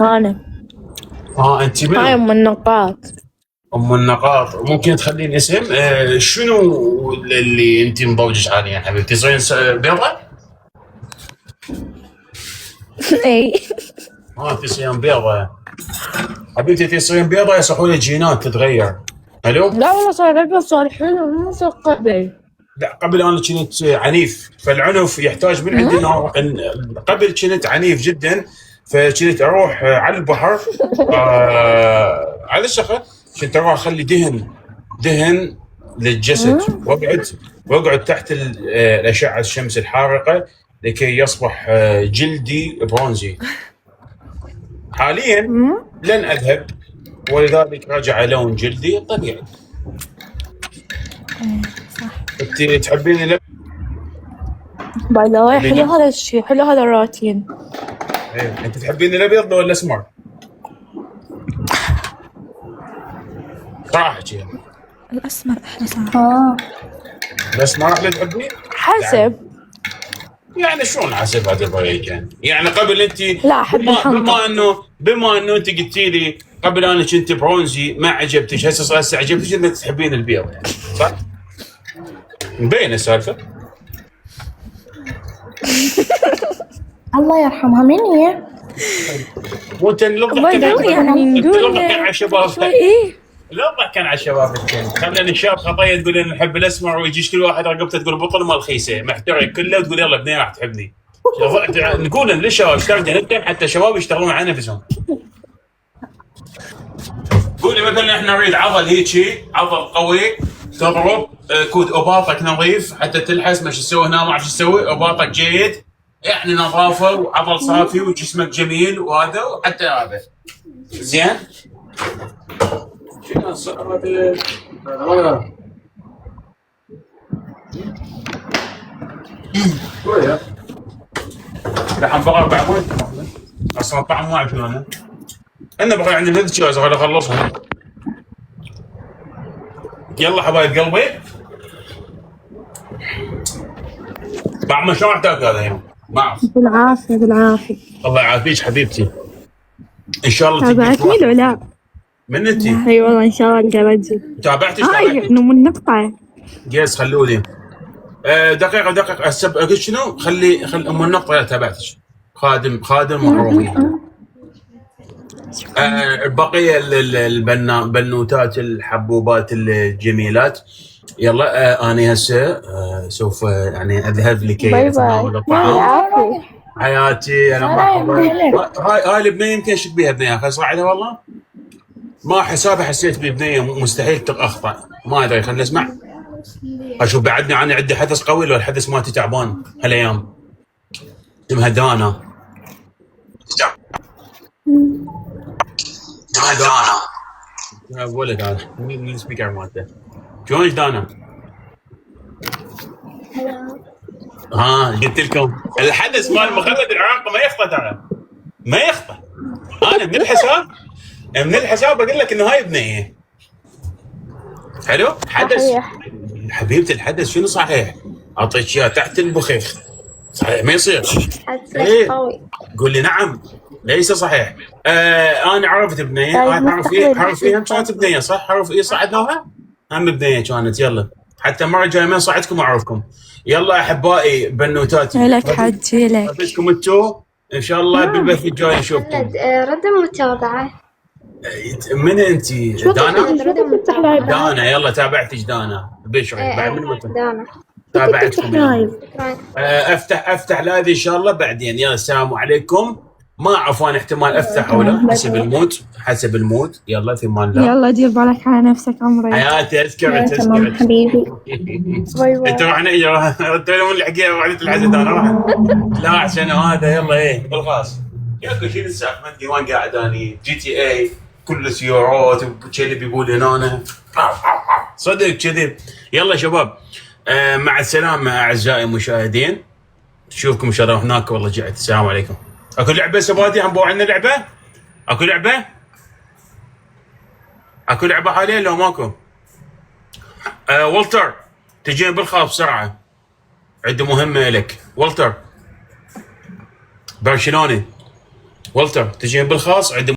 أنا انت من هاي أم النقاط. ام النقاط. ممكن تخلين اسم شنو اللي انت مضوجش حاليا حبيبتي؟ تصيرين بيضة؟ إي تصيرين بيضة حبيبتي، تصيرين بيضة يصحوا لك جينات تتغير. حلو؟ لا والله صار أبيض، صار حلو مو زي قبل. لا قبل انا كنت عنيف، فالعنف يحتاج من عندي قبل كنت عنيف جدا، فكنت اروح على البحر على الشخر، كنت اروح اخلي دهن للجسد، واقعد تحت الاشعه الشمس الحارقه لكي يصبح جلدي برونزي. حاليا لن اذهب، ولذلك رجع لون جلدي الطبيعي. انت تحبين باي ذا واي حلو هذا الشيء، حلو هذا الروتين. انت تحبين الابيض ولا الاسمر؟ صراحه كذا الأسمر أحلى صراحة. الاسمر احلى تحبين؟ حسب يعني شلون حسب هذا الرأي؟ يعني قبل انت لا أحب الحمرا. بما انه انت قلتي لي قبل انا كنت برونزي ما عجبتك، هسه عجبتك انك تحبين البيض يعني، صح؟ مبين السالفه. الله يرحمها من هي؟ وانت اللفظ باي ذا واي يعني نقول على الشباب، شوي إيه. اللفظ كان على الشباب الحين. خلينا الشاب خطيه تقول انا نحب الاسمر، ويجيش كل واحد رقبته تقول بطل مال خيسه محترق كله، وتقول يلا بنيه راح تحبني. نقول للشباب اشتغل نكتب حتى الشباب يشتغلون على نفسهم. قولي مثلا احنا نريد عضل هيجي، عضل قوي تضرب، كود اباطك نظيف حتى تلحس، ما شو تسوي هنا، ما اعرف شو تسوي، اباطك جيد يعني نظافه وعضل صافي وجسمك جميل وهذا، وحتى هذا زين. شنو صارت شويه لحم بقر بعمود اصلا طعم ما اعرف شلونه. انا بقى عندي ثلاث شغلات خليني اخلصهم. يلا حبايب قلبي، بعد ما شلون راح تاكل هذا اليوم؟ ما اعرف. بالعافية بالعافية. الله يعافيك حبيبتي، ان شاء الله تابعتني ولا لا؟ من انت؟ اي والله ان شاء الله نقابل. تابعتك؟ هاي انه من نقطة. جيس خلوا لي دقيقة قلت شنو؟ خلي ام النقطة. يا تابعتك خادم محرومين. بقية البنوتات الحبوبات الجميلات، يلا اني هسه سوف يعني اذهب لكي اتناول الطعام. حياتي انا مرحبا. هاي البنيه يمكن شك بيها بنيه اخي صراحه والله ما حسابي حسيت ببنيه مستحيل اخطا، ما ادري. خلينا نسمع اشوف بعدني انا عندي حدث قوي لو الحدث مالتي تعبان هالايام. اسمها دانا. ولد هذا مين السبيكر مالته؟ شلونك دانا؟ قلت لكم الحدث مال مخلد العراق ما يخطى، ترى ما يخطى. انا من الحساب اقول لك انه هاي بنيه. حلو حدث حبيبتي. الحدث شنو صحيح؟ اعطيك اياه تحت البخيخ صحيح ما يصير. حدث قوي. قول لي نعم ليس صحيح. انا عرفت بنيه، حرف ايه كانت بنيه صح؟ حرف ايه صعدناها هم بنيه كانت. يلا حتى المره الجايه ما صعدكم اعرفكم. يلا احبائي بنوتاتي لك حجي لك رفيقكم انتو ان شاء الله بالبث الجاي نشوفكم. رد متابعة. من انت؟ دانا. دانا يلا تابعتك دانا بشري بعد من دانا تابعتكم. افتح لايف ان شاء الله بعدين. يلا السلام عليكم. ما اعرف انا احتمال افتح او لا حسب المود. يلا في مان الله. يلا دير بالك على نفسك عمري. حياتي اذكرت حبيبي. انت رحنا انت من الحكايه وعدت العزة انا لا عشان هذا. يلا ايه بالخاص ياكل شيء الساعه 8 ديوان قاعد اني جي تي اي كل سيارات وكذي بيقول هنا صدق كذي. يلا شباب مع السلامه اعزائي المشاهدين، نشوفكم ان شاء الله هناك. والله جعت. السلام عليكم. اكو لعبه سبادي هم عندنا لعبه؟ اكو لعبه حاليا لو ماكو؟ والتر تجيني بالخاف بسرعه، عندي مهمه لك. والتر برشلوني والتر تجين بالخاص عندي